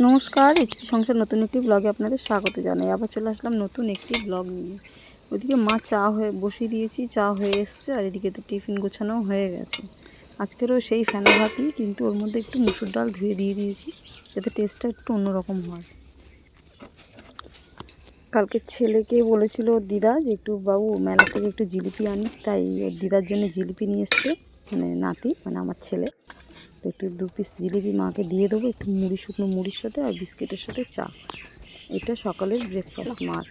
নমস্কার, এইচপি সংসার নতুন একটি ব্লগে আপনাদের স্বাগত জানাই। আবার চলে আসলাম নতুন একটি ব্লগ নিয়ে। ওইদিকে মা চা হয়ে বসিয়ে দিয়েছি, চা হয়ে এসছে, আর এদিকে তো টিফিন গোছানোও হয়ে গেছে। আজকেরও সেই ফেনা ভাতই, কিন্তু ওর মধ্যে একটু মুসুর ডাল ধুয়ে দিয়ে দিয়েছি, যাতে টেস্টটা একটু অন্যরকম হয়। কালকে ছেলেকে বলেছিল ওর দিদা যে একটু বাবু মেলা থেকে একটু জিলিপি আনিস, তাই ওর দিদার জন্য জিলিপি নিয়ে এসছে, মানে নাতি, মানে আমার ছেলে। তো একটু 2 পিস জিলিপি মাকে দিয়ে দেবো, একটু মুড়ি, শুকনো মুড়ির সাথে আর বিস্কিটের সাথে চা। এটা সকালের ব্রেকফাস্ট মার।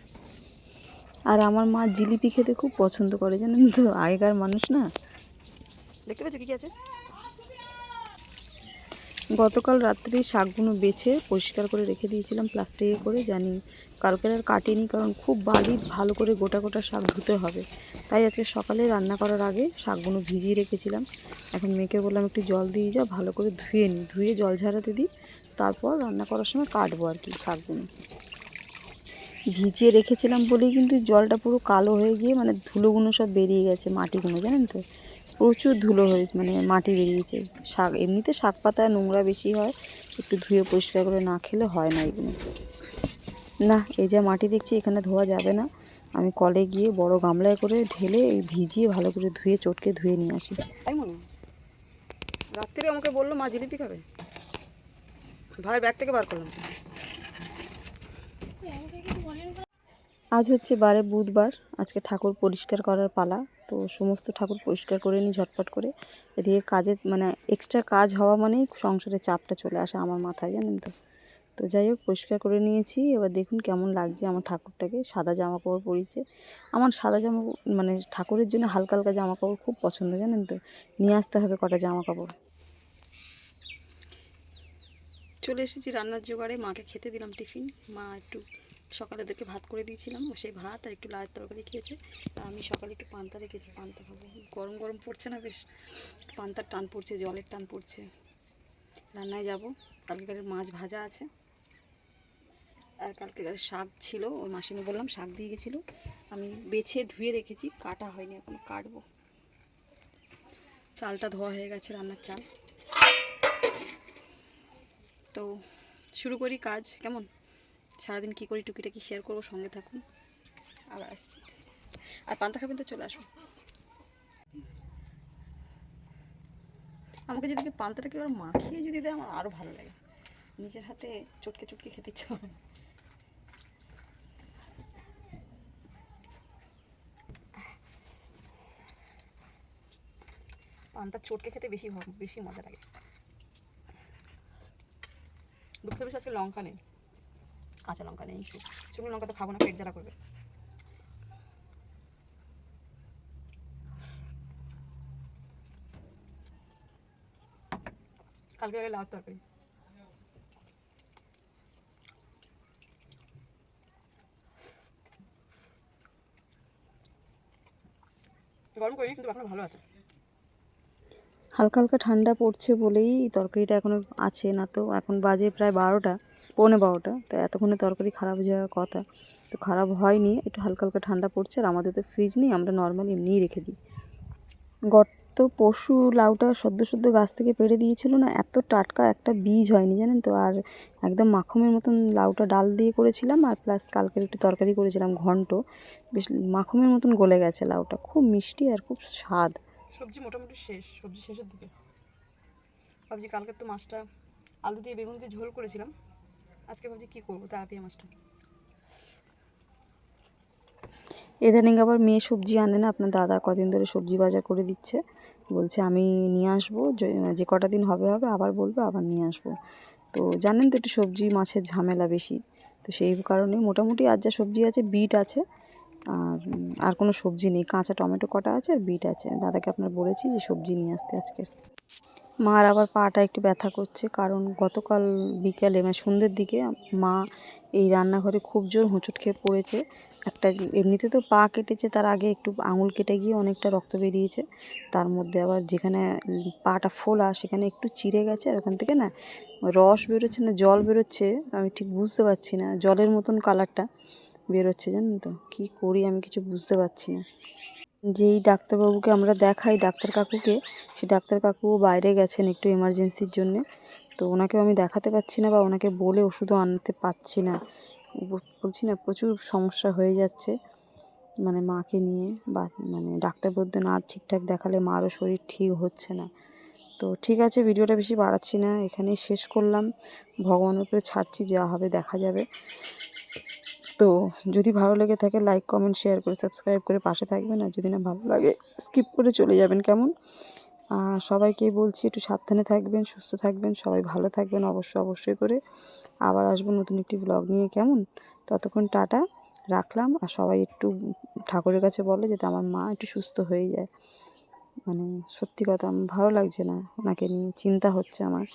আর আমার মা জিলিপি খেতে খুব পছন্দ করে, জানেন তো, আগেকার মানুষ না। দেখতে পাচ্ছ কী আছে? গতকাল রাত্রি শাকগুলো বেছে পরিষ্কার করে রেখে দিয়েছিলাম প্লাস্টিকে করে, জানি কালকের আর কাটিনি, কারণ খুব বালি, ভালো করে গোটা গোটা শাক ধুতে হবে। তাই আজকে সকালে রান্না করার আগে শাকগুলো ভিজিয়ে রেখেছিলাম। এখন মেয়েকে বললাম একটু জল দিয়ে যা, ভালো করে ধুয়ে নিই, ধুয়ে জল ঝাড়াতে দিই, তারপর রান্না করার সময় কাটবো আর কি শাকগুলো। ভিজিয়ে রেখেছিলাম বলেই কিন্তু জলটা পুরো কালো হয়ে গিয়ে, মানে ধুলোগুলো সব বেরিয়ে গেছে, মাটিগুলো, জানেন তো, প্রচুর ধুলো হয়েছে, মানে মাটি বেরিয়েছে। শাক এমনিতে শাক পাতা নোংরা বেশি হয়, একটু ধুয়ে পরিষ্কার করে না খেলে হয় না এগুলো। না, এই যে মাটি দেখছি এখানে ধোয়া যাবে না, আমি কলে গিয়ে বড় গামলায় করে ঢেলে এই ভিজিয়ে ভালো করে ধুয়ে চটকে ধুয়ে নিয়ে আসি। তাই মনে রাত্রে আমাকে বললো মা জিলিপি খাবে, ভাই ব্যাগ থেকে বার করলাম। আজ হচ্ছে বুধবার, আজকে ঠাকুর পরিষ্কার করার পালা। তো সমস্ত ঠাকুর পরিষ্কার করে নিই ঝটপট করে। এদিকে কাজের, মানে এক্সট্রা কাজ হওয়া মানেই সংসারে চাপটা চলে আসে আমার মাথায়, জানেন তো। তো যাই হোক, পরিষ্কার করে নিয়েছি। এবার দেখুন কেমন লাগছে আমার ঠাকুরটাকে। সাদা জামা কাপড় পরিয়েছে। আমার সাদা জামা, মানে ঠাকুরের জন্য হালকা হালকা জামা কাপড় খুব পছন্দ, জানেন তো। নিয়ে আসতে হবে কটা জামা কাপড়। চলে এসেছি রান্নার জোগাড়ে, মাকে খেতে দিলাম টিফিন। মা একটু সকালে ওদেরকে ভাত করে দিয়েছিলাম, সেই ভাত আর একটু লাউয়ের তরকারি খেয়েছে। আর আমি সকালে একটু পান্তা রেখেছি, পান্তা খাবো। গরম গরম পড়ছে না বেশ, পান্তার টান পড়ছে, জলের টান পড়ছে। রান্নায় যাব। কালকেকারের মাছ ভাজা আছে, আর কালকেকারের শাক ছিল, ওই মাসিমা বললাম শাক দিয়ে গেছিলো, আমি বেছে ধুয়ে রেখেছি, কাটা হয়নি, এখন কাটবো। চালটা ধোয়া হয়ে গেছে, রান্নার চাল। তো শুরু করি কাজ। কেমন সারাদিন কী করি টুকিটাকি শেয়ার করবো, সঙ্গে থাকুন। আবার আসছি। আর পান্তা খাবেন তো চলে আসুন। আমাকে যদি পান্তাটাকে এবার মাখিয়ে যদি দেয়, আমার আরও ভালো লাগে। নিজের হাতে চটকে চটকে খেতে ইচ্ছা হয়। পান্তা চটকে খেতে বেশি বেশি মজা লাগে। দুঃখের বিষয় আজকে লঙ্কা নেই, কাঁচা লঙ্কা নেই। শুকনো লঙ্কা তো খাবো না, পেট জ্বালা করবে। কালকে আগে লাউ তরকারি। গরম করিনি, কিন্তু এখনো ভালো আছে। হালকা হালকা ঠান্ডা পড়ছে বলেই তরকারিটা এখনও আছে, না তো এখন বাজে প্রায় 12টা, পৌনে 12টা। তো এতক্ষণে তরকারি খারাপ হয়ে যাওয়ার কথা, তো খারাপ হয়নি। একটু হালকা হালকা ঠান্ডা পড়ছে। আর আমাদের তো ফ্রিজ নেই, আমরা নর্মালি এমনিই রেখে দিই। গত পরশু লাউটা সদ্য সদ্য গাছ থেকে পেড়ে দিয়েছিল না, এত টাটকা, একটা বীজ হয়নি, জানেন তো। আর একদম মাখনের মতন লাউটা ডাল দিয়ে করেছিলাম, আর প্লাস কালকের একটু তরকারি করেছিলাম ঘন্ট, বেশ মাখনের মতন গলে গেছে লাউটা, খুব মিষ্টি আর খুব স্বাদ। সবজি মোটামুটি শেষ, সবজি শেষের দিকে। ভাবছি কালকে তো মাছটা আলু দিয়ে বেগুন দিয়ে ঝোল করেছিলাম, আজকে ভাবছি কী করবো, তেলাপিয়া মাছটা। ইদানিং আবার মেয়ে সবজি আনে না, আপনার দাদা কদিন ধরে সবজি বাজার করে দিচ্ছে, বলছে আমি নিয়ে আসবো, যে কটা দিন হবে হবে, আবার বলবে আবার নিয়ে আসবো। তো জানেন তো একটু সবজি মাছের ঝামেলা বেশি, তো সেই কারণে মোটামুটি আজ যা সবজি আছে, বিট আছে, আর কোনো সবজি নেই। কাঁচা টমেটো কটা আছে আর বিট আছে। দাদাকে আপনার বলেছি যে সবজি নিয়ে আসতে আজকে। মার আবার পাটা একটু ব্যথা করছে, কারণ গতকাল বিকেলে, মানে সন্ধ্যের দিকে, মা এই রান্নাঘরে খুব জোর হোঁচট খেয়ে পড়েছে। একটা এমনিতে তো পা কেটেছে, তার আগে একটু আঙুল কেটে গিয়ে অনেকটা রক্ত বেরিয়েছে। তার মধ্যে আবার যেখানে পাটা ফোলা, সেখানে একটু চিড়ে গেছে, আর ওখান থেকে না রস বেরোচ্ছে না জল বেরোচ্ছে, আমি ঠিক বুঝতে পারছি না, জলের মতন কালারটা বেরোচ্ছে, জানেন তো। কী করি আমি কিছু বুঝতে পারছি না। যেই ডাক্তারবাবুকে আমরা দেখাই, ডাক্তার কাকুকে, সেই ডাক্তার কাকু বাইরে গেছেন একটু এমার্জেন্সির জন্যে। তো ওনাকেও আমি দেখাতে পাচ্ছি না বা ওনাকে বলে ওষুধও আনতে পারছি না। বলছি না, প্রচুর সমস্যা হয়ে যাচ্ছে মানে মাকে নিয়ে, বা মানে ডাক্তার বলতে না ঠিকঠাক দেখালে মারও শরীর ঠিক হচ্ছে না। তো ঠিক আছে, ভিডিওটা বেশি বাড়াচ্ছি না, এখানেই শেষ করলাম। ভগবানের উপরে ছাড়ছি, যা হবে দেখা যাবে। তো যদি ভালো লেগে থাকে লাইক কমেন্ট শেয়ার করে সাবস্ক্রাইব করে পাশে থাকবেন, আর যদি না ভালো লাগে স্কিপ করে চলে যাবেন, কেমন? সবাইকেই বলছি একটু সাবধানে থাকবেন, সুস্থ থাকবেন, সবাই ভালো থাকবেন অবশ্যই করে। আবার আসবো নতুন একটি ব্লগ নিয়ে, কেমন? ততক্ষণ টাটা, রাখলাম। আর সবাই একটু ঠাকুরের কাছে বলে যাতে আমার মা একটু সুস্থ হয়ে যায়। মানে সত্যি কথা, আমার ভালো লাগছে না, ওনাকে নিয়ে চিন্তা হচ্ছে আমার।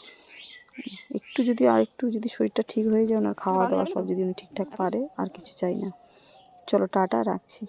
আরেকটু যদি শরীরটা ঠিক হয়ে যায়, ওনার খাওয়া দাওয়া সব যদি উনি ঠিকঠাক পারে, আর কিছু চাই না। চলো টাটা, রাখছি।